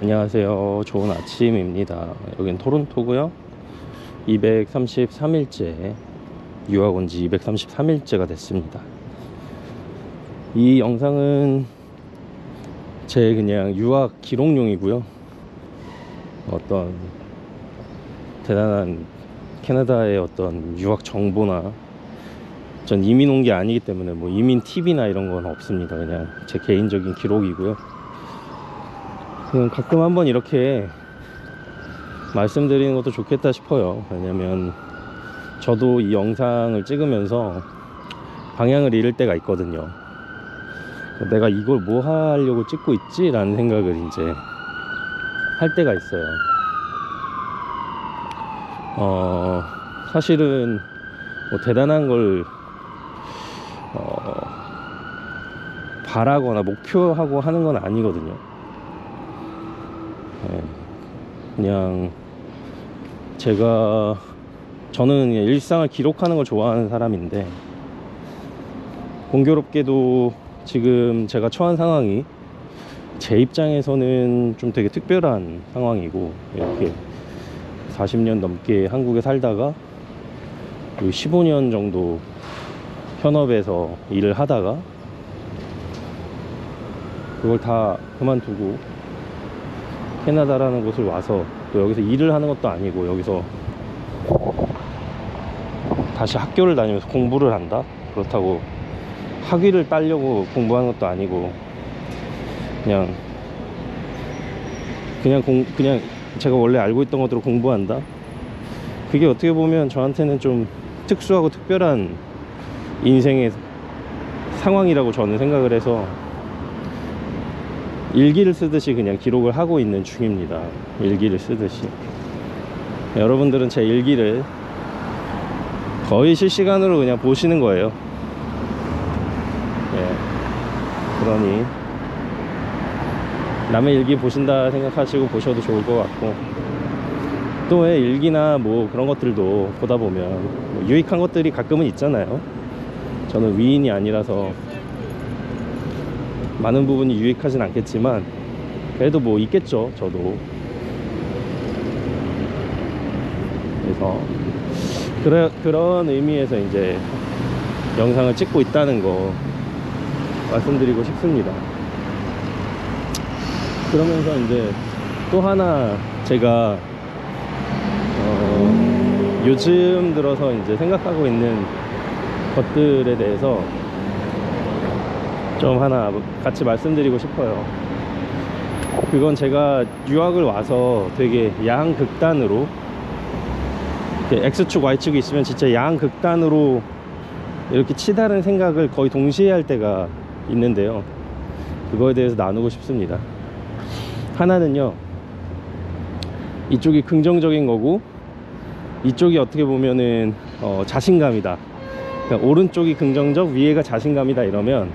안녕하세요. 좋은 아침입니다. 여긴 토론토고요. 233일째, 유학 온 지 233일째가 됐습니다. 이 영상은 제 그냥 유학 기록용이고요. 어떤 대단한 캐나다의 어떤 유학 정보나, 전 이민 온 게 아니기 때문에 뭐 이민 팁이나 이런 건 없습니다. 그냥 제 개인적인 기록이고요. 가끔 한번 이렇게 말씀드리는 것도 좋겠다 싶어요. 왜냐면 저도 이 영상을 찍으면서 방향을 잃을 때가 있거든요. 내가 이걸 뭐 하려고 찍고 있지? 라는 생각을 이제 할 때가 있어요. 사실은 뭐 대단한 걸 바라거나 목표하고 하는 건 아니거든요. 그냥 저는 일상을 기록하는 걸 좋아하는 사람인데, 공교롭게도 지금 제가 처한 상황이 제 입장에서는 좀 되게 특별한 상황이고, 이렇게 40년 넘게 한국에 살다가 15년 정도 현업에서 일을 하다가 그걸 다 그만두고 캐나다라는 곳을 와서 또 여기서 일을 하는 것도 아니고, 여기서 다시 학교를 다니면서 공부를 한다? 그렇다고 학위를 따려고 공부하는 것도 아니고, 그냥 제가 원래 알고 있던 것대로 공부한다? 그게 어떻게 보면 저한테는 좀 특수하고 특별한 인생의 상황이라고 저는 생각을 해서 일기를 쓰듯이 그냥 기록을 하고 있는 중입니다. 일기를 쓰듯이. 여러분들은 제 일기를 거의 실시간으로 그냥 보시는 거예요. 그러니 남의 일기 보신다 생각하시고 보셔도 좋을 것 같고, 또 왜 일기나 뭐 그런 것들도 보다 보면 뭐 유익한 것들이 가끔은 있잖아요. 저는 위인이 아니라서 많은 부분이 유익하진 않겠지만 그래도 뭐 있겠죠, 저도. 그래서 그런 의미에서 이제 영상을 찍고 있다는 거 말씀드리고 싶습니다. 그러면서 이제 또 하나 제가 요즘 들어서 이제 생각하고 있는 것들에 대해서 좀 하나 같이 말씀드리고 싶어요. 그건 제가 유학을 와서 되게 양극단으로, X축 Y축이 있으면 진짜 양극단으로 이렇게 치달은 생각을 거의 동시에 할 때가 있는데요, 그거에 대해서 나누고 싶습니다. 하나는요, 이쪽이 긍정적인 거고 이쪽이 어떻게 보면은 자신감이다. 그러니까 오른쪽이 긍정적, 위에가 자신감이다 이러면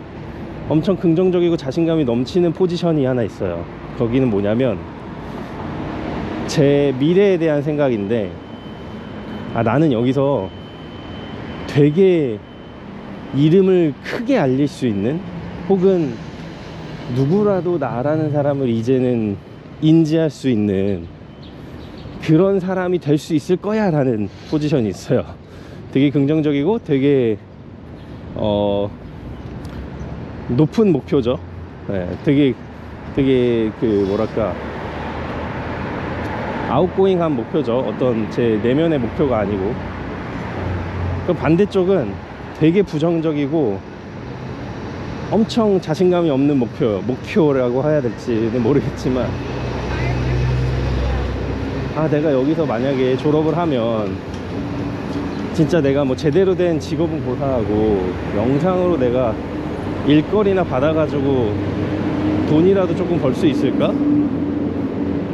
엄청 긍정적이고 자신감이 넘치는 포지션이 하나 있어요. 거기는 뭐냐면 제 미래에 대한 생각인데, 나는 여기서 되게 이름을 크게 알릴 수 있는, 혹은 누구라도 나라는 사람을 이제는 인지할 수 있는 그런 사람이 될 수 있을 거야 라는 포지션이 있어요. 되게 긍정적이고 되게 높은 목표죠. 되게 그 뭐랄까, 아웃고잉한 목표죠. 어떤 제 내면의 목표가 아니고. 그 반대쪽은 되게 부정적이고 엄청 자신감이 없는 목표라고 해야 될지는 모르겠지만, 내가 여기서 만약에 졸업을 하면 진짜 내가 뭐 제대로 된 직업은 고사하고 영상으로 내가 일거리나 받아가지고 돈이라도 조금 벌 수 있을까?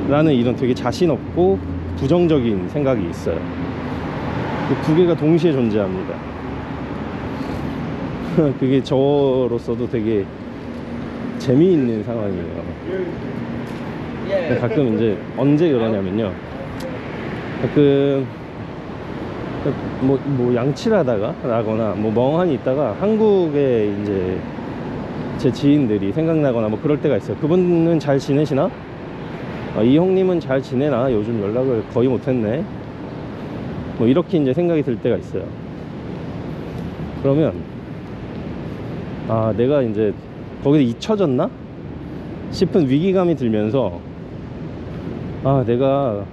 라는 이런 되게 자신 없고 부정적인 생각이 있어요. 그 두 개가 동시에 존재합니다. 그게 저로서도 되게 재미있는 상황이에요. 가끔 이제 언제 그러냐면요, 가끔 뭐 양치를 하거나 뭐 멍하니 있다가 한국에 이제 제 지인들이 생각나거나 뭐 그럴 때가 있어요. 그분은 잘 지내시나? 이 형님은 잘 지내나? 요즘 연락을 거의 못했네. 뭐 이렇게 이제 생각이 들 때가 있어요. 그러면 내가 이제 거기서 잊혀졌나 싶은 위기감이 들면서 내가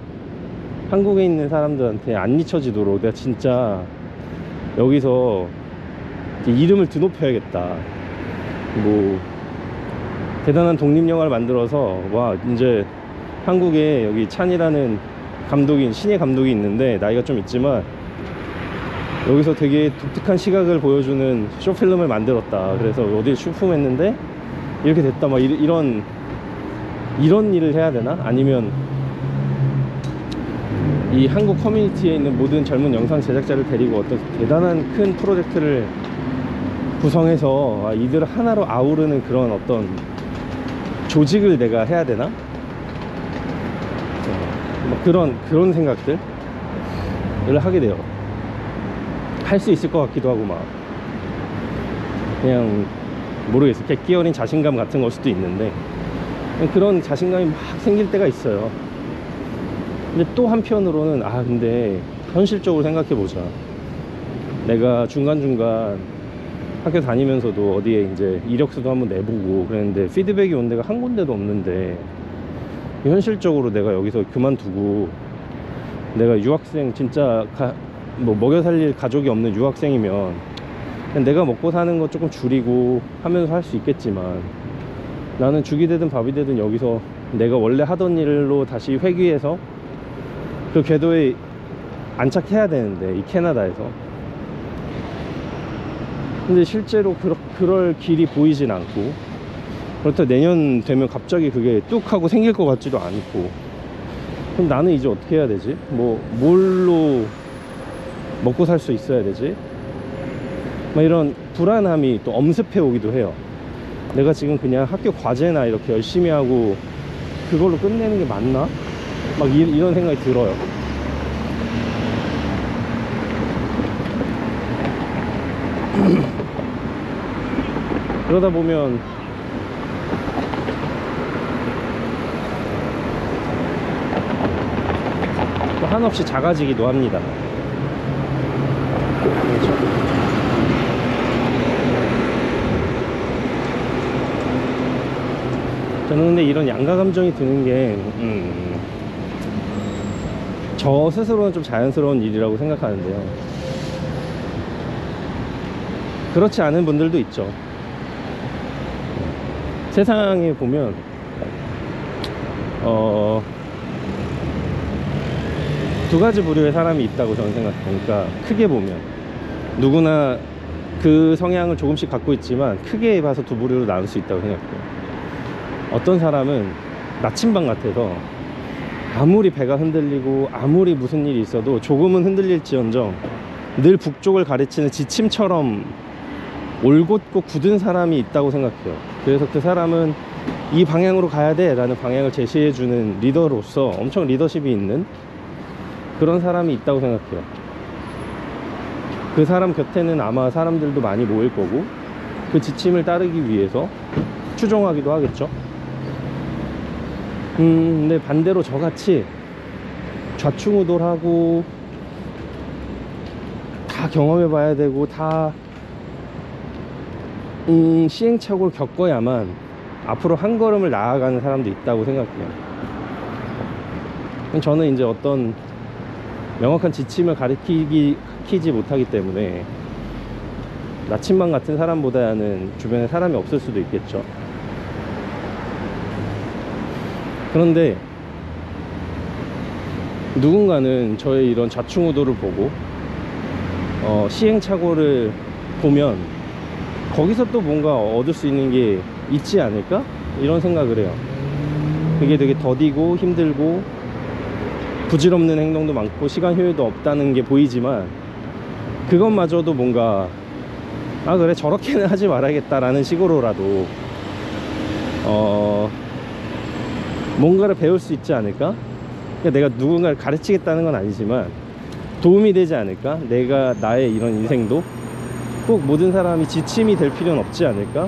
한국에 있는 사람들한테 안 잊혀지도록 내가 진짜 여기서 이름을 드높여야겠다. 뭐 대단한 독립영화를 만들어서 와 이제 한국에 여기 찬이라는 신예 감독이 있는데 나이가 좀 있지만 여기서 되게 독특한 시각을 보여주는 쇼필름을 만들었다. 그래서 어디에 출품했는데 이렇게 됐다. 막 이런 일을 해야 되나? 아니면 이 한국 커뮤니티에 있는 모든 젊은 영상 제작자를 데리고 어떤 대단한 큰 프로젝트를 구성해서 이들을 하나로 아우르는 그런 어떤 조직을 내가 해야 되나? 그런 생각들을 하게 돼요. 할 수 있을 것 같기도 하고 막 그냥 모르겠어. 객기 어린 자신감 같은 걸 수도 있는데 그런 자신감이 막 생길 때가 있어요. 근데 또 한편으로는 근데 현실적으로 생각해보자. 내가 중간중간 학교 다니면서도 어디에 이제 이력서도 한번 내보고 그랬는데 피드백이 온 데가 한 군데도 없는데 현실적으로 내가 여기서 그만두고 내가 유학생 진짜 뭐 먹여 살릴 가족이 없는 유학생이면 그냥 내가 먹고 사는 거 조금 줄이고 하면서 할 수 있겠지만 나는 죽이 되든 밥이 되든 여기서 내가 원래 하던 일로 다시 회귀해서 그 궤도에 안착해야 되는데 이 캐나다에서. 근데 실제로 그럴 길이 보이진 않고 그렇다 내년 되면 갑자기 그게 뚝 하고 생길 것 같지도 않고 그럼 나는 이제 어떻게 해야 되지? 뭘로 먹고 살 수 있어야 되지? 막 이런 불안함이 또 엄습해 오기도 해요. 내가 지금 그냥 학교 과제나 이렇게 열심히 하고 그걸로 끝내는 게 맞나? 막 이런 생각이 들어요. 그러다 보면 또 한없이 작아지기도 합니다. 저는 근데 이런 양가 감정이 드는 게 저 스스로는 좀 자연스러운 일이라고 생각하는데요. 그렇지 않은 분들도 있죠. 세상에 보면 두 가지 부류의 사람이 있다고 저는 생각해요. 그러니까 크게 보면 누구나 그 성향을 조금씩 갖고 있지만 크게 봐서 두 부류로 나눌 수 있다고 생각해요. 어떤 사람은 나침반 같아서 아무리 배가 흔들리고 아무리 무슨 일이 있어도 조금은 흔들릴지언정 늘 북쪽을 가르치는 지침처럼 올곧고 굳은 사람이 있다고 생각해요. 그래서 그 사람은 이 방향으로 가야 돼 라는 방향을 제시해주는 리더로서 엄청 리더십이 있는 그런 사람이 있다고 생각해요. 그 사람 곁에는 아마 사람들도 많이 모일 거고 그 지침을 따르기 위해서 추종하기도 하겠죠. 근데 반대로 저같이 좌충우돌하고 다 경험해 봐야 되고 다 시행착오를 겪어야만 앞으로 한 걸음을 나아가는 사람도 있다고 생각해요. 저는 이제 어떤 명확한 지침을 가리키지 못하기 때문에 나침반 같은 사람보다는 주변에 사람이 없을 수도 있겠죠. 그런데 누군가는 저의 이런 좌충우돌을 보고 시행착오를 보면 거기서 또 뭔가 얻을 수 있는 게 있지 않을까? 이런 생각을 해요. 그게 되게 더디고 힘들고 부질없는 행동도 많고 시간 효율도 없다는 게 보이지만 그것마저도 뭔가 그래 저렇게는 하지 말아야겠다라는 식으로라도 뭔가를 배울 수 있지 않을까? 그러니까 내가 누군가를 가르치겠다는 건 아니지만 도움이 되지 않을까? 내가 나의 이런 인생도 꼭 모든 사람이 지침이 될 필요는 없지 않을까?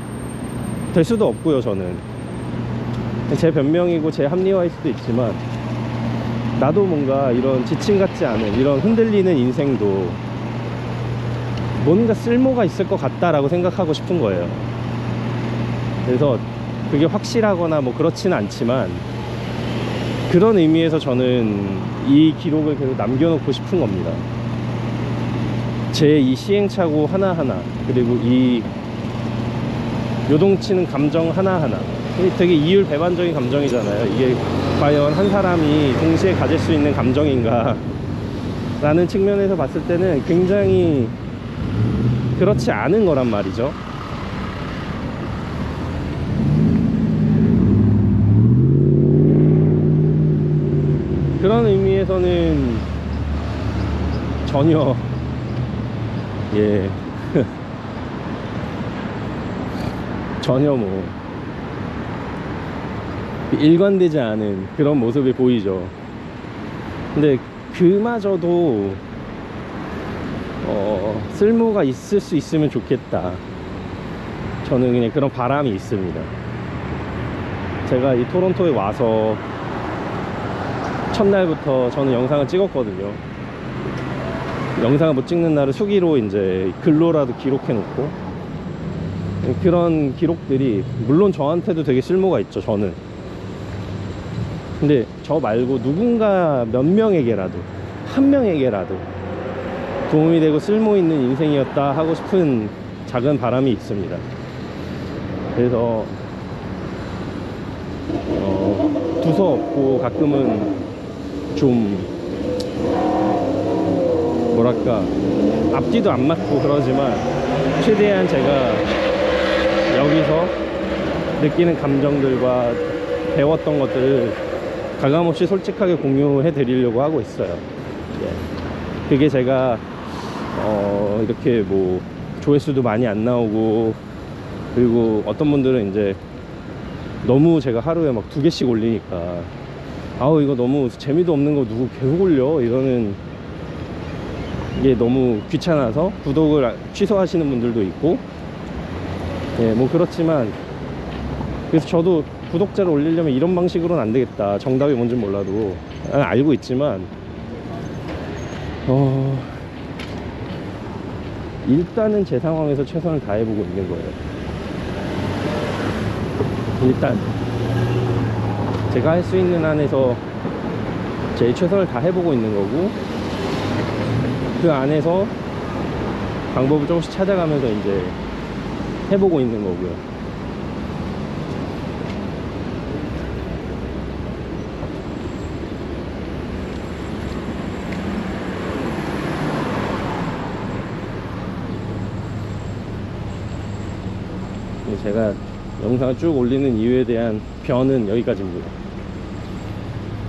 될 수도 없고요. 저는 제 변명이고 제 합리화일 수도 있지만, 나도 뭔가 이런 지침 같지 않은 이런 흔들리는 인생도 뭔가 쓸모가 있을 것 같다라고 생각하고 싶은 거예요. 그래서 그게 확실하거나 뭐 그렇지는 않지만, 그런 의미에서 저는 이 기록을 계속 남겨놓고 싶은 겁니다. 제 이 시행착오 하나하나, 그리고 이 요동치는 감정 하나하나, 되게 이율배반적인 감정이잖아요. 이게 과연 한 사람이 동시에 가질 수 있는 감정인가 라는 측면에서 봤을 때는 굉장히 그렇지 않은 거란 말이죠. 그런 의미에서는 전혀 전혀 뭐 일관되지 않은 그런 모습이 보이죠. 근데 그마저도 쓸모가 있을 수 있으면 좋겠다, 저는 그냥 그런 바람이 있습니다. 제가 이 토론토에 와서 첫날부터 저는 영상을 찍었거든요. 영상을 못 찍는 날을 수기로 이제 글로라도 기록해 놓고, 그런 기록들이 물론 저한테도 되게 쓸모가 있죠, 저는. 근데 저 말고 누군가 몇 명에게라도, 한 명에게라도 도움이 되고 쓸모 있는 인생이었다 하고 싶은 작은 바람이 있습니다. 그래서 두서없고 가끔은 좀 뭐랄까 앞뒤도 안 맞고 그러지만, 최대한 제가 여기서 느끼는 감정들과 배웠던 것들을 가감없이 솔직하게 공유해 드리려고 하고 있어요. 그게 제가 이렇게 뭐 조회수도 많이 안 나오고, 그리고 어떤 분들은 이제 너무 제가 하루에 막 2개씩 올리니까 아우 이거 너무 재미도 없는 거 누구 계속 올려 이러는, 이게 너무 귀찮아서 구독을 취소하시는 분들도 있고, 뭐 그렇지만, 그래서 저도 구독자를 올리려면 이런 방식으로는 안 되겠다, 정답이 뭔지 몰라도 알고 있지만, 일단은 제 상황에서 최선을 다해보고 있는 거예요. 일단 제가 할 수 있는 한에서 제 최선을 다해보고 있는 거고, 그 안에서 방법을 조금씩 찾아가면서 이제 해보고 있는 거고요. 제가 영상을 쭉 올리는 이유에 대한 변은 여기까지입니다.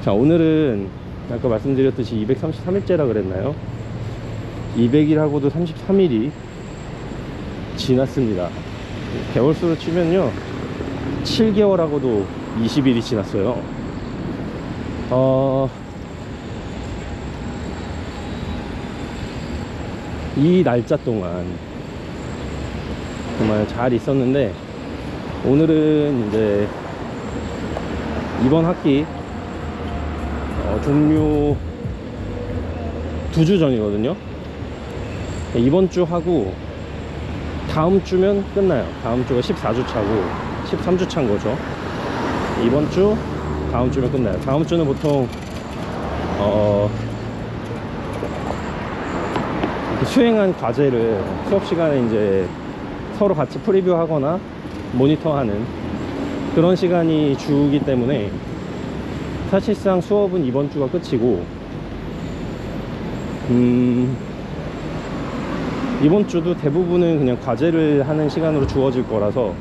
자, 오늘은 아까 말씀드렸듯이 233일째라 그랬나요? 200일하고도 33일이 지났습니다. 개월수로 치면요 7개월하고도 20일이 지났어요. 이 날짜 동안 정말 잘 있었는데, 오늘은 이제 이번 학기 종료 2주 전이거든요. 이번 주 하고 다음 주면 끝나요. 다음 주가 14주 차고 13주 차인 거죠. 이번 주, 다음 주면 끝나요. 다음 주는 보통 수행한 과제를 수업 시간에 이제 서로 같이 프리뷰하거나 모니터하는 그런 시간이 주기 때문에, 사실상 수업은 이번 주가 끝이고, 이번 주도 대부분은 그냥 과제를 하는 시간으로 주어질 거라서,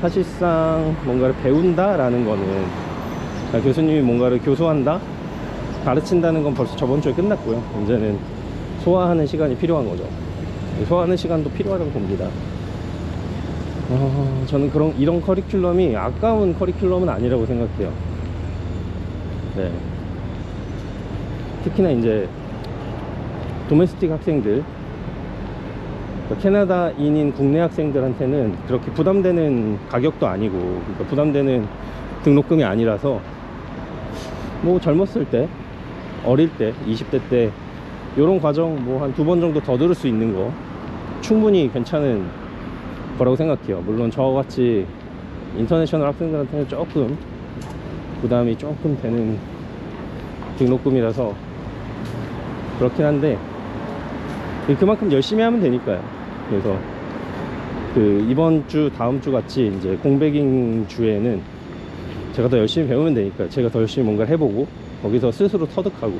사실상 뭔가를 배운다 라는 거는, 교수님이 뭔가를 교수한다, 가르친다는 건 벌써 저번 주에 끝났고요. 이제는 소화하는 시간이 필요한 거죠. 소화하는 시간도 필요하다고 봅니다. 저는 이런 커리큘럼이 아까운 커리큘럼은 아니라고 생각해요. 네. 특히나 이제 도메스틱 학생들, 캐나다인인 국내 학생들한테는 그렇게 부담되는 가격도 아니고, 그러니까 부담되는 등록금이 아니라서 뭐 젊었을 때, 어릴 때, 20대 때 요런 과정 뭐 한 2번 정도 더 들을 수 있는 거 충분히 괜찮은 거라고 생각해요. 물론 저같이 인터내셔널 학생들한테는 조금 부담이 조금 되는 등록금이라서 그렇긴 한데 그만큼 열심히 하면 되니까요. 그래서 그 이번 주 다음 주 같이 이제 공백인 주에는 제가 더 열심히 배우면 되니까 제가 더 열심히 뭔가를 해보고 거기서 스스로 터득하고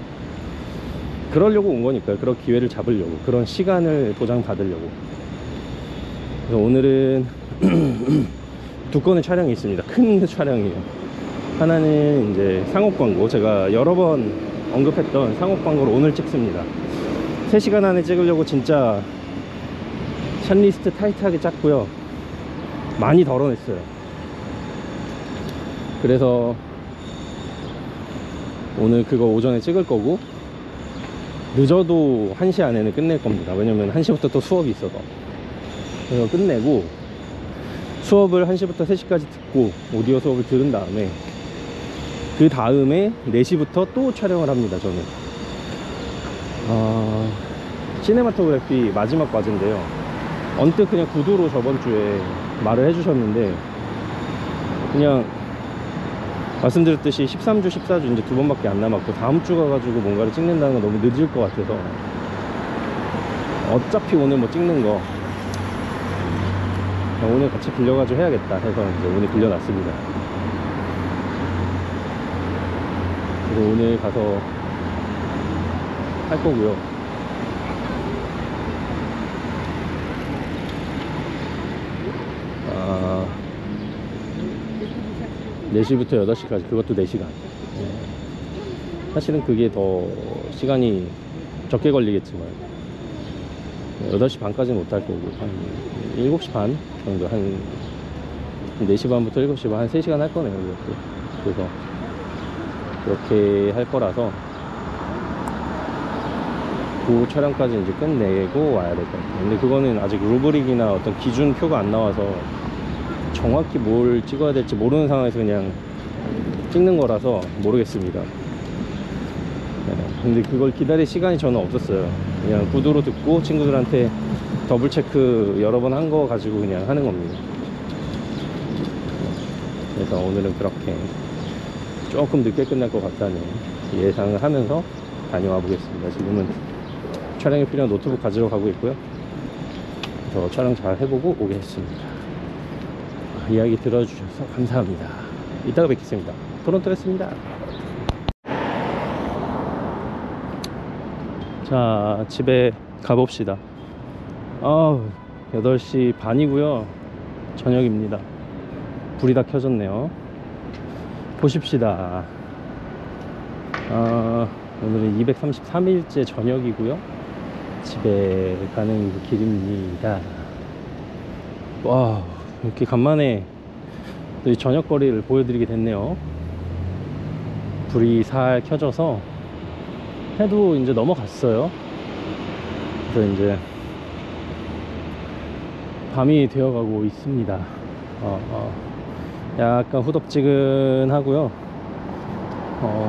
그러려고 온 거니까요. 그런 기회를 잡으려고, 그런 시간을 보장받으려고. 그래서 오늘은 2건의 촬영이 있습니다. 큰 촬영이에요. 하나는 이제 상업 광고, 제가 여러 번 언급했던 상업 광고를 오늘 찍습니다. 3시간 안에 찍으려고 진짜 샷리스트 타이트하게 짰고요. 많이 덜어냈어요. 그래서 오늘 그거 오전에 찍을 거고, 늦어도 1시 안에는 끝낼 겁니다. 왜냐면 1시부터 또 수업이 있어서. 그래서 끝내고 수업을 1시부터 3시까지 듣고 오디오 수업을 들은 다음에 그 다음에 4시부터 또 촬영을 합니다. 저는 시네마토그래피 마지막 과제인데요. 언뜻 그냥 구두로 저번 주에 말을 해주셨는데, 그냥 말씀드렸듯이 13주, 14주 이제 2번밖에 안 남았고 다음 주 가가지고 뭔가를 찍는다는 건 너무 늦을 것 같아서 어차피 오늘 뭐 찍는 거 오늘 같이 빌려가지고 해야겠다 해서 이제 오늘 빌려놨습니다. 그래서 오늘 가서 할 거고요. 아, 4시부터 8시까지, 그것도 4시간. 사실은 그게 더 시간이 적게 걸리겠지만 8시 반까지는 못할 거고 한 7시 반 정도, 한 4시 반부터 7시 반, 한 3시간 할 거네요. 이것도. 그래서 그렇게 할 거라서 그 촬영까지 이제 끝내고 와야 될 것 같아요. 근데 그거는 아직 루브릭이나 어떤 기준표가 안 나와서 정확히 뭘 찍어야 될지 모르는 상황에서 그냥 찍는 거라서 모르겠습니다. 네, 근데 그걸 기다릴 시간이 저는 없었어요. 그냥 구두로 듣고 친구들한테 더블 체크 여러 번 한 거 가지고 그냥 하는 겁니다. 그래서 오늘은 그렇게 조금 늦게 끝날 것 같다는 예상을 하면서 다녀와 보겠습니다. 지금은 촬영에 필요한 노트북 가지러 가고 있고요. 그래서 촬영 잘 해보고 오겠습니다. 이야기 들어주셔서 감사합니다. 이따가 뵙겠습니다. 토론토였습니다. 자, 집에 가봅시다. 8시 반이고요. 저녁입니다. 불이 다 켜졌네요. 보십시다. 오늘은 233일째 저녁이고요. 집에 가는 길입니다. 와, 이렇게 간만에 또 저녁거리를 보여드리게 됐네요. 불이 살 켜져서 해도 이제 넘어갔어요. 그래서 이제 밤이 되어가고 있습니다. 약간 후덥지근하고요.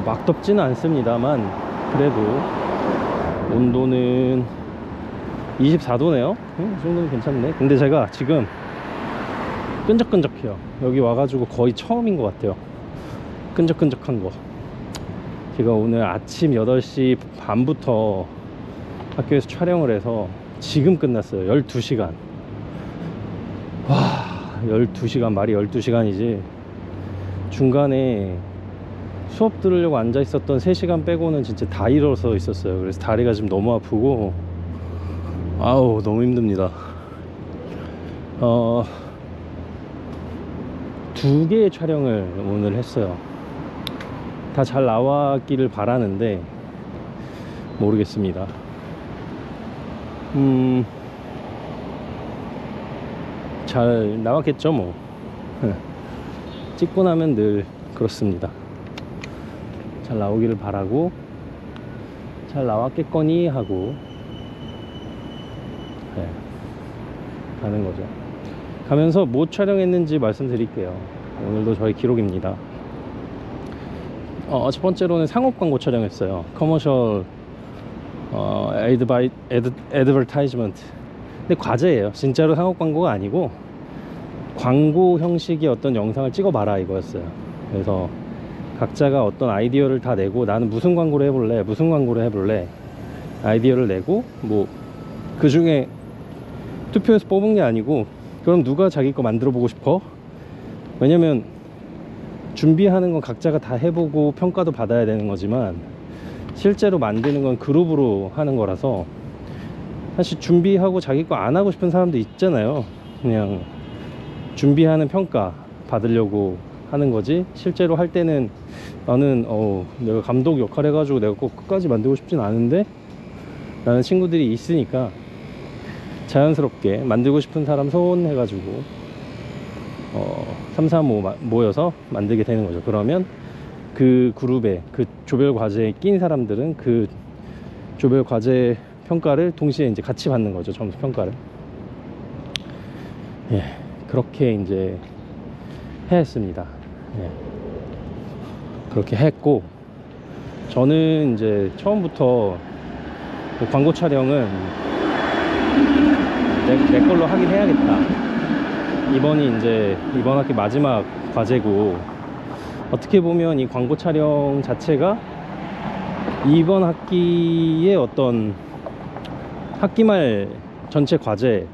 막 덥지는 않습니다만 그래도 온도는 24도네요. 이 정도는 괜찮네. 근데 제가 지금 끈적끈적해요. 여기 와가지고 거의 처음인 것 같아요. 끈적끈적한 거. 제가 오늘 아침 8시 반부터 학교에서 촬영을 해서 지금 끝났어요. 12시간. 와, 12시간, 말이 12시간이지. 중간에 수업 들으려고 앉아 있었던 3시간 빼고는 진짜 다 일어서 있었어요. 그래서 다리가 지금 너무 아프고 아우 너무 힘듭니다. 2개의 촬영을 오늘 했어요. 다 잘 나왔기를 바라는데 모르겠습니다. 잘 나왔겠죠 뭐. 찍고 나면 늘 그렇습니다. 잘 나오기를 바라고 잘 나왔겠거니 하고 가는 거죠. 가면서 뭐 촬영했는지 말씀드릴게요. 오늘도 저희 기록입니다. 첫 번째로는 상업 광고 촬영했어요. 커머셜 애드버타이즈먼트. 근데 과제예요. 진짜로 상업 광고가 아니고 광고 형식의 어떤 영상을 찍어봐라 이거였어요. 그래서 각자가 어떤 아이디어를 다 내고 나는 무슨 광고를 해볼래, 무슨 광고를 해볼래 아이디어를 내고, 뭐 그 중에 투표해서 뽑은 게 아니고 그럼 누가 자기 거 만들어 보고 싶어? 왜냐면 준비하는 건 각자가 다 해보고 평가도 받아야 되는 거지만 실제로 만드는 건 그룹으로 하는 거라서 사실 준비하고 자기 거 안 하고 싶은 사람도 있잖아요. 그냥 준비하는 평가 받으려고 하는 거지 실제로 할 때는 나는 내가 감독 역할 해가지고 내가 꼭 끝까지 만들고 싶진 않은데 라는 친구들이 있으니까 자연스럽게 만들고 싶은 사람 손 해가지고 3, 4, 5 모여서 만들게 되는 거죠. 그러면 그 그룹에 그 조별 과제에 낀 사람들은 그 조별 과제 평가를 동시에 이제 같이 받는 거죠. 점수 평가를. 예, 그렇게 이제 했습니다. 예, 그렇게 했고, 저는 이제 처음부터 그 광고 촬영은 내 걸로 하긴 해야겠다. 이번이 이제 이번 학기 마지막 과제고, 어떻게 보면 이 광고 촬영 자체가 이번 학기의 어떤 학기말 전체 과제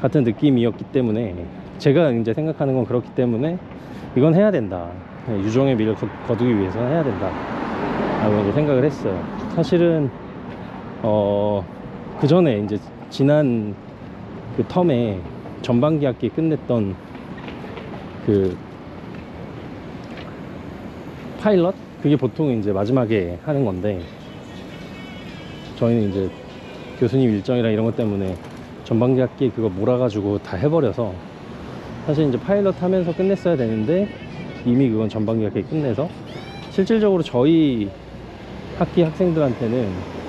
같은 느낌이었기 때문에, 제가 이제 생각하는 건 그렇기 때문에 이건 해야 된다, 유종의 미를 거두기 위해서는 해야 된다 라고 이제 생각을 했어요. 사실은 그 전에 이제 지난 그 텀에 전반기 학기 끝냈던 그 파일럿, 그게 보통 이제 마지막에 하는 건데, 저희는 이제 교수님 일정이랑 이런 것 때문에 전반기 학기에 그거 몰아가지고 다 해버려서 사실 이제 파일럿 하면서 끝냈어야 되는데 이미 그건 전반기 학기에 끝내서 실질적으로 저희 학기 학생들한테는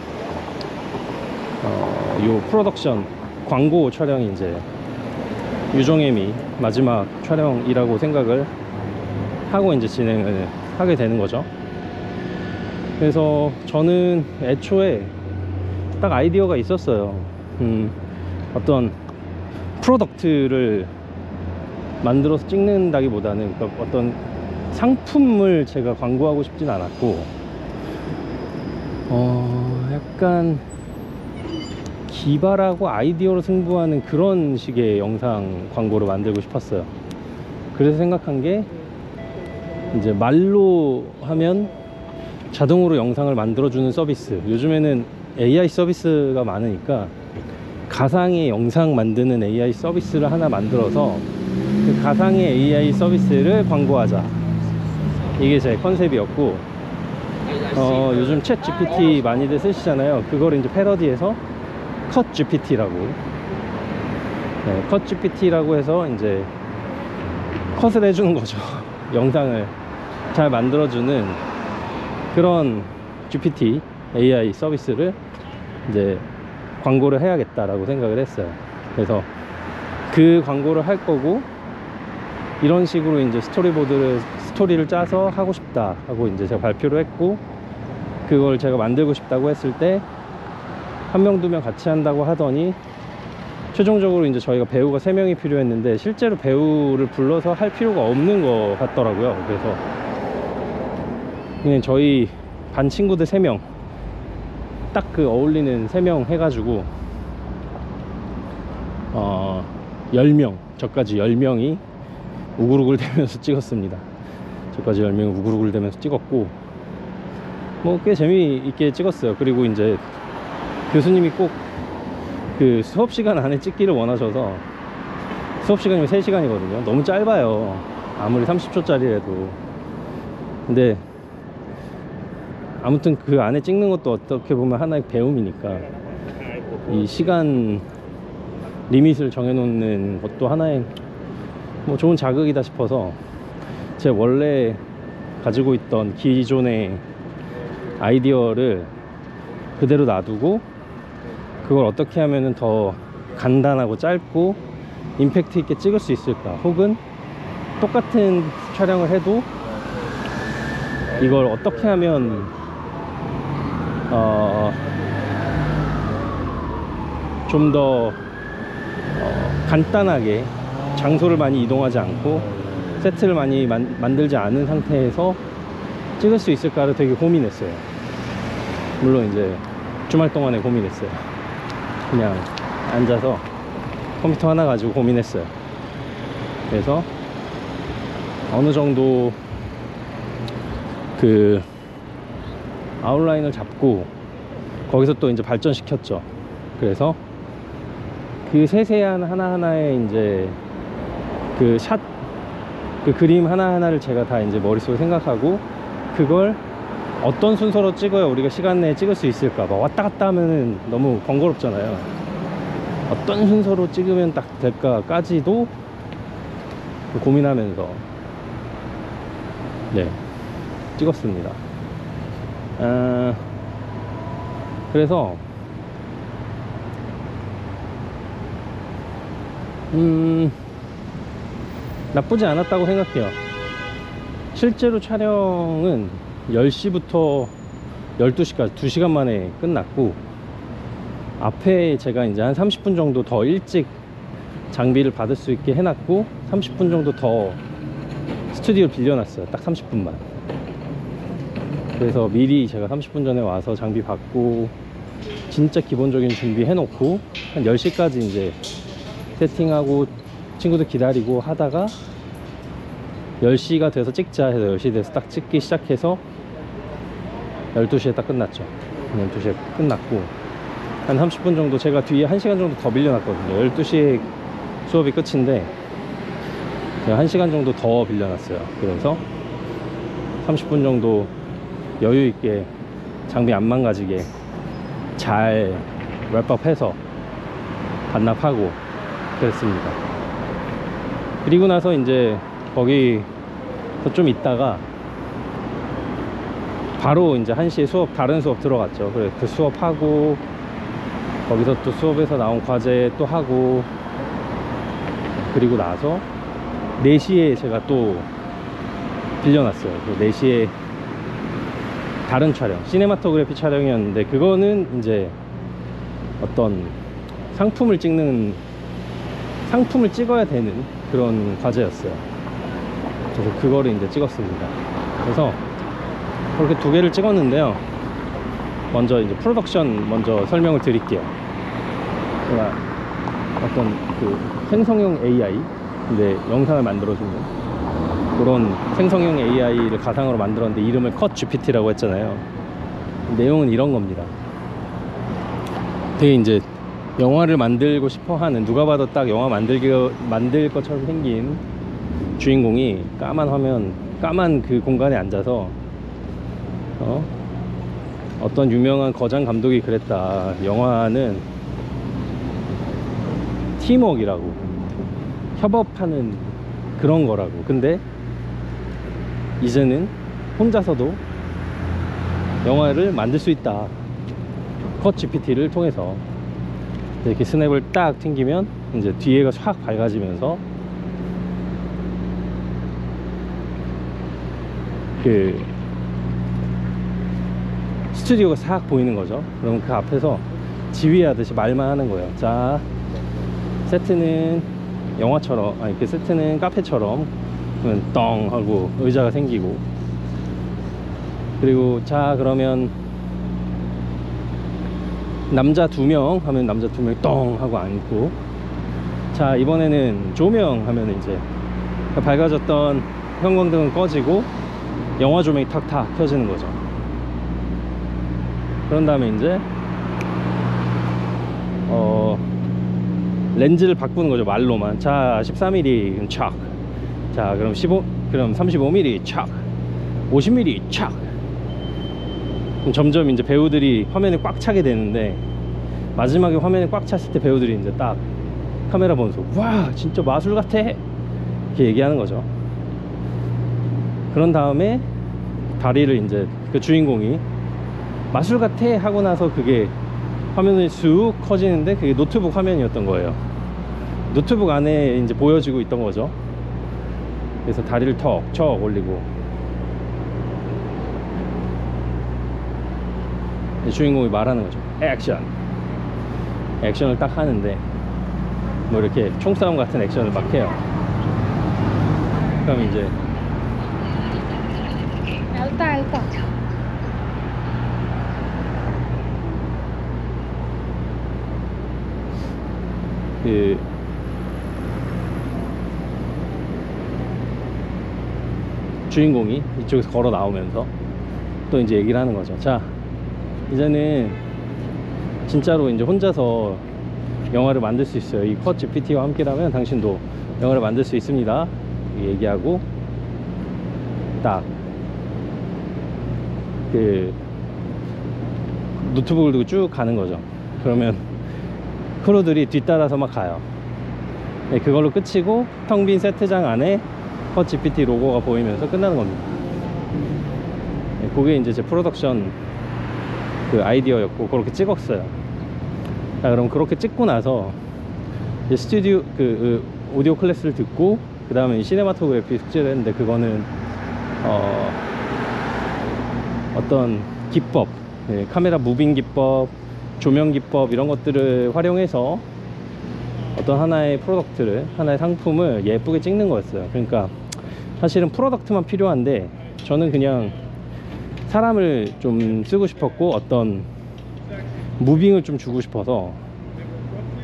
요 프로덕션 광고 촬영이 이제 유종의미 마지막 촬영이라고 생각을 하고 이제 진행을 하게 되는 거죠. 그래서 저는 애초에 딱 아이디어가 있었어요. 어떤 프로덕트를 만들어서 찍는다기보다는 어떤 상품을 제가 광고하고 싶진 않았고, 약간 기발하고 아이디어로 승부하는 그런 식의 영상 광고를 만들고 싶었어요. 그래서 생각한 게 이제 말로 하면 자동으로 영상을 만들어주는 서비스, 요즘에는 AI 서비스가 많으니까 가상의 영상 만드는 AI 서비스를 하나 만들어서 그 가상의 AI 서비스를 광고하자, 이게 제 컨셉이었고, 요즘 챗 GPT 많이들 쓰시잖아요. 그걸 이제 패러디해서 컷 GPT라고, 컷 GPT라고 해서 이제 컷을 해주는 거죠. 영상을 잘 만들어주는 그런 GPT AI 서비스를 이제 광고를 해야겠다라고 생각을 했어요. 그래서 그 광고를 할 거고, 이런 식으로 이제 스토리를 짜서 하고 싶다 하고 이제 제가 발표를 했고, 그걸 제가 만들고 싶다고 했을 때 한 명, 두 명 같이 한다고 하더니 최종적으로 이제 저희가 배우가 3명이 필요했는데 실제로 배우를 불러서 할 필요가 없는 것 같더라고요. 그래서 그냥 저희 반 친구들 3명, 딱 그 어울리는 3명 해가지고 10명, 저까지 10명이 우글우글 대면서 찍었습니다. 저까지 10명이 우글우글 대면서 찍었고, 뭐 꽤 재미있게 찍었어요. 그리고 이제 교수님이 꼭 그 수업시간 안에 찍기를 원하셔서, 수업시간이면 3시간이거든요 너무 짧아요, 아무리 30초짜리라도. 근데 아무튼 그 안에 찍는 것도 어떻게 보면 하나의 배움이니까, 이 시간 리밋을 정해놓는 것도 하나의 뭐 좋은 자극이다 싶어서 제가 원래 가지고 있던 기존의 아이디어를 그대로 놔두고, 그걸 어떻게 하면 더 간단하고 짧고 임팩트 있게 찍을 수 있을까, 혹은 똑같은 촬영을 해도 이걸 어떻게 하면 좀 더 간단하게 장소를 많이 이동하지 않고 세트를 많이 만들지 않은 상태에서 찍을 수 있을까를 되게 고민했어요. 물론 이제 주말 동안에 고민했어요. 그냥 앉아서 컴퓨터 하나 가지고 고민했어요. 그래서 어느 정도 그 아웃라인을 잡고 거기서 또 이제 발전시켰죠. 그래서 그 세세한 하나하나의 이제 그 샷, 그 그림 하나하나를 제가 다 이제 머릿속에 생각하고 그걸 어떤 순서로 찍어야 우리가 시간 내에 찍을 수 있을까. 막 왔다 갔다 하면은 너무 번거롭잖아요. 어떤 순서로 찍으면 딱 될까까지도 고민하면서 네, 찍었습니다. 그래서 나쁘지 않았다고 생각해요. 실제로 촬영은 10시부터 12시까지 2시간 만에 끝났고, 앞에 제가 이제 한 30분 정도 더 일찍 장비를 받을 수 있게 해놨고 30분 정도 더 스튜디오를 빌려놨어요. 딱 30분만. 그래서 미리 제가 30분 전에 와서 장비 받고 진짜 기본적인 준비 해놓고 한 10시까지 이제 세팅하고 친구들 기다리고 하다가 10시가 돼서 찍자 해서 10시 돼서 딱 찍기 시작해서 12시에 딱 끝났죠. 12시에 끝났고 한 30분 정도 제가 뒤에 1시간 정도 더 빌려놨거든요. 12시에 수업이 끝인데 제가 1시간 정도 더 빌려놨어요. 그래서 30분 정도 여유있게 장비 안 망가지게 잘 랩업해서 반납하고 그랬습니다. 그리고 나서 이제 거기서 좀 있다가 바로 이제 1시에 수업, 다른 수업 들어갔죠. 그래서 그 수업하고 거기서 또 수업에서 나온 과제 또 하고, 그리고 나서 4시에 제가 또 빌려놨어요. 4시에 다른 촬영, 시네마토그래피 촬영이었는데 그거는 이제 어떤 상품을 찍어야 되는 그런 과제였어요. 그래서 그거를 이제 찍었습니다. 그래서 그렇게 2개를 찍었는데요. 먼저 이제 프로덕션 먼저 설명을 드릴게요. 제가 어떤 그 생성형 AI, 근데 영상을 만들어주는 그런 생성형 AI를 가상으로 만들었는데 이름을 컷 GPT라고 했잖아요. 내용은 이런 겁니다. 되게 이제 영화를 만들고 싶어 하는, 누가 봐도 딱 영화 만들 것처럼 생긴 주인공이 까만 화면, 까만 그 공간에 앉아서 어떤 유명한 거장 감독이 그랬다. 영화는 팀워크라고, 협업하는 그런 거라고. 근데 이제는 혼자서도 영화를 만들 수 있다. 컷 GPT를 통해서 이렇게 스냅을 딱 튕기면 이제 뒤에가 확 밝아지면서 그 스튜디오가 싹 보이는 거죠. 그럼 그 앞에서 지휘하듯이 말만 하는 거예요. 자, 세트는 영화처럼, 아니 그 세트는 카페처럼, 그러면 떵 하고 의자가 생기고, 그리고 자 그러면 남자 2명 하면 남자 2명이 떵 하고 앉고, 자 이번에는 조명 하면 이제 밝아졌던 형광등은 꺼지고 영화 조명이 탁탁 켜지는 거죠. 그런 다음에 이제 렌즈를 바꾸는 거죠. 말로만. 자 13mm 촥, 자 그럼 35mm 촥, 50mm 촥. 그럼 점점 이제 배우들이 화면에 꽉 차게 되는데, 마지막에 화면에 꽉 찼을 때 배우들이 이제 딱 카메라 보면서 와 진짜 마술 같아 이렇게 얘기하는 거죠. 그런 다음에 다리를 이제 그 주인공이 마술 같아 하고 나서 그게 화면이 쑥 커지는데 그게 노트북 화면이었던 거예요. 노트북 안에 이제 보여지고 있던 거죠. 그래서 다리를 턱 올리고 주인공이 말하는 거죠. 액션을 딱 하는데 뭐 이렇게 총싸움 같은 액션을 막 해요. 그럼 이제 그 주인공이 이쪽에서 걸어 나오면서 또 이제 얘기를 하는 거죠. 자, 이제는 진짜로 이제 혼자서 영화를 만들 수 있어요. 이 쿼드 GPT와 함께라면 당신도 영화를 만들 수 있습니다. 얘기하고 딱 그 노트북을 두고 쭉 가는 거죠. 그러면 크루들이 뒤따라서 막 가요. 네, 그걸로 끝이고 텅 빈 세트장 안에 쿼드 GPT 로고가 보이면서 끝나는 겁니다. 네, 그게 이제 제 프로덕션 그 아이디어였고 그렇게 찍었어요. 자, 그럼 그렇게 찍고 나서 이제 스튜디오 그 오디오 클래스를 듣고 그 다음에 시네마토그래피 숙제를 했는데 그거는 어떤 기법, 네, 카메라 무빙 기법, 조명 기법 이런 것들을 활용해서 어떤 하나의 프로덕트를, 하나의 상품을 예쁘게 찍는 거였어요. 그러니까 사실은 프로덕트만 필요한데 저는 그냥 사람을 좀 쓰고 싶었고 어떤 무빙을 좀 주고 싶어서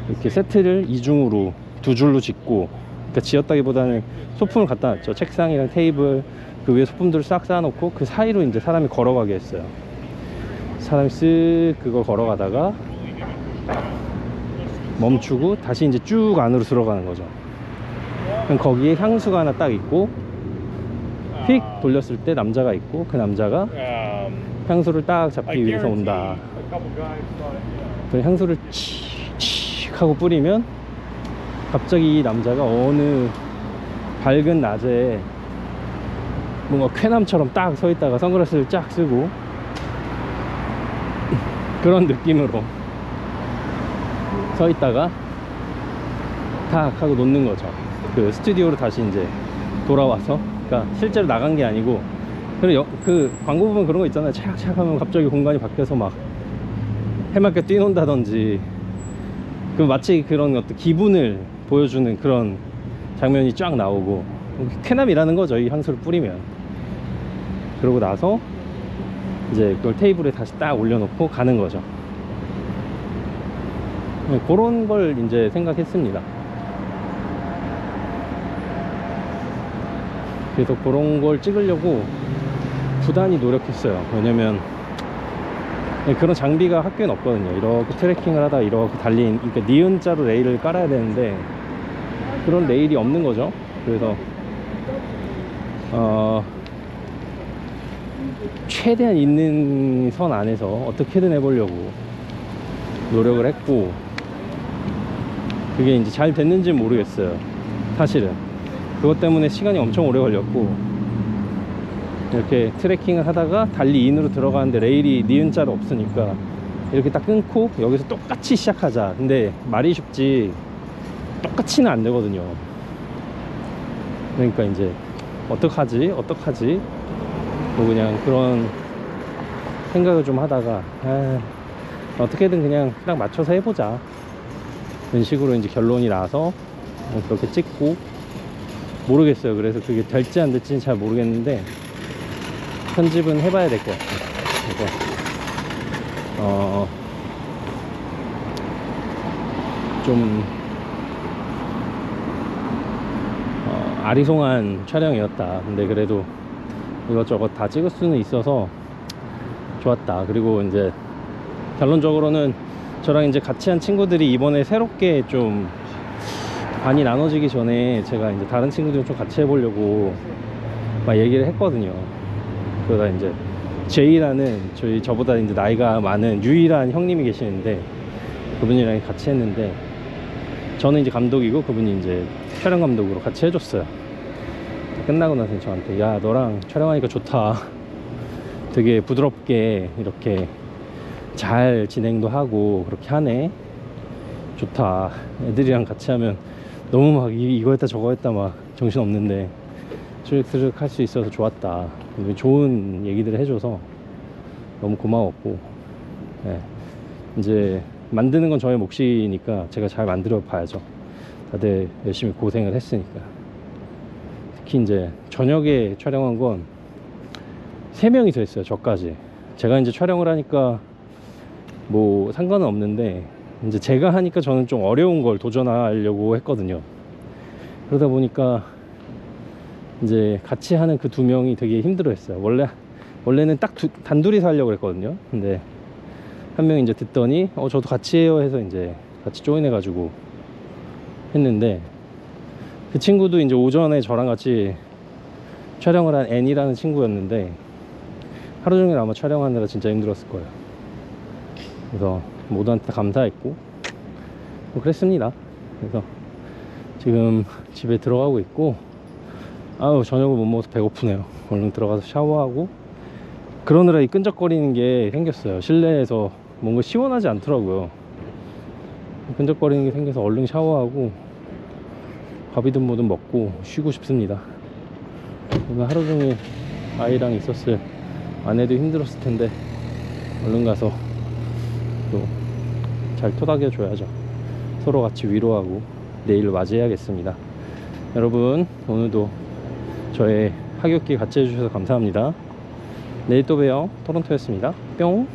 이렇게 세트를 이중으로 두 줄로 짓고, 그러니까 지었다기보다는 소품을 갖다 놨죠. 책상이랑 테이블 그 위에 소품들을 싹 쌓아놓고 그 사이로 이제 사람이 걸어가게 했어요. 사람이 쓱 그걸 걸어가다가 멈추고 다시 이제 쭉 안으로 들어가는 거죠. 그럼 거기에 향수가 하나 딱 있고 휙 돌렸을 때 남자가 있고 그 남자가 향수를 딱 잡기 위해서 온다. 그 향수를 칙칙 하고 뿌리면 갑자기 이 남자가 어느 밝은 낮에 뭔가 쾌남처럼 딱 서 있다가 선글라스를 쫙 쓰고 그런 느낌으로 서 있다가 탁 하고 놓는 거죠. 그 스튜디오로 다시 이제 돌아와서, 그러니까 실제로 나간 게 아니고, 그리고 그 광고 보면 그런 거 있잖아요. 착착 하면 갑자기 공간이 바뀌어서 막 해맑게 뛰논다든지, 그 마치 그런 어떤 기분을 보여주는 그런 장면이 쫙 나오고 쾌남이라는 거죠, 이 향수를 뿌리면. 그러고 나서 이제 그걸 테이블에 다시 딱 올려놓고 가는 거죠. 네, 그런 걸 이제 생각했습니다. 그래서 그런 걸 찍으려고 부단히 노력했어요. 왜냐면 그런 장비가 학교엔 없거든요. 이렇게 트래킹을 하다가 이렇게 달린, 그러니까 니은자로 레일을 깔아야 되는데 그런 레일이 없는 거죠. 그래서 최대한 있는 선 안에서 어떻게든 해보려고 노력을 했고, 그게 이제 잘 됐는지는 모르겠어요. 사실은 그것 때문에 시간이 엄청 오래 걸렸고, 이렇게 트래킹을 하다가 달리 인으로 들어가는데 레일이 니은자로 없으니까 이렇게 딱 끊고 여기서 똑같이 시작하자. 근데 말이 쉽지 똑같이는 안 되거든요. 그러니까 이제 어떡하지 뭐 그냥 그런 생각을 좀 하다가 어떻게든 그냥 딱 맞춰서 해보자, 이런 식으로 이제 결론이 나서 그렇게 찍고, 모르겠어요. 그래서 그게 될지 안 될지는 잘 모르겠는데 편집은 해봐야 될 것 같아요. 그래서 좀 아리송한 촬영이었다. 근데 그래도 이것저것 다 찍을 수는 있어서 좋았다. 그리고 이제 결론적으로는 저랑 이제 같이 한 친구들이 이번에 새롭게 좀 반이 나눠지기 전에 제가 이제 다른 친구들 좀 같이 해보려고 막 얘기를 했거든요. 그러다 이제 제이라는 저보다 이제 나이가 많은 유일한 형님이 계시는데 그분이랑 같이 했는데, 저는 이제 감독이고 그분이 이제 촬영 감독으로 같이 해줬어요. 끝나고 나서 저한테 야, 너랑 촬영하니까 좋다. 되게 부드럽게 이렇게 잘 진행도 하고 그렇게 하네. 좋다. 애들이랑 같이 하면 너무 막 이거 했다 저거 했다 막 정신 없는데 트륵트륵 할 수 있어서 좋았다. 좋은 얘기들을 해줘서 너무 고마웠고, 예. 이제 만드는 건 저의 몫이니까 제가 잘 만들어 봐야죠. 다들 열심히 고생을 했으니까. 특히 이제 저녁에 촬영한 건 3명이서 했어요. 저까지. 제가 이제 촬영을 하니까 뭐 상관은 없는데, 이제 제가 하니까 저는 좀 어려운 걸 도전하려고 했거든요. 그러다 보니까 이제 같이 하는 그 2명이 되게 힘들어 했어요. 원래는 딱 단둘이서 하려고 했거든요. 근데 한 명이 이제 듣더니 저도 같이 해요 해서 이제 같이 조인해 가지고 했는데, 그 친구도 이제 오전에 저랑 같이 촬영을 한 N이라는 친구였는데 하루 종일 아마 촬영하느라 진짜 힘들었을 거예요. 그래서 모두한테 감사했고 뭐 그랬습니다. 그래서 지금 집에 들어가고 있고, 아우 저녁을 못 먹어서 배고프네요. 얼른 들어가서 샤워하고. 그러느라 이 끈적거리는 게 생겼어요. 실내에서 뭔가 시원하지 않더라고요. 끈적거리는 게 생겨서 얼른 샤워하고 밥이든 뭐든 먹고 쉬고 싶습니다. 오늘 하루 종일 아이랑 있었을 아내도 힘들었을 텐데 얼른 가서 또 잘 토닥여 줘야죠. 서로 같이 위로하고 내일을 맞이해야겠습니다. 여러분, 오늘도 저의 하굣길 같이 해주셔서 감사합니다. 내일 또 봬요. 토론토였습니다. 뿅.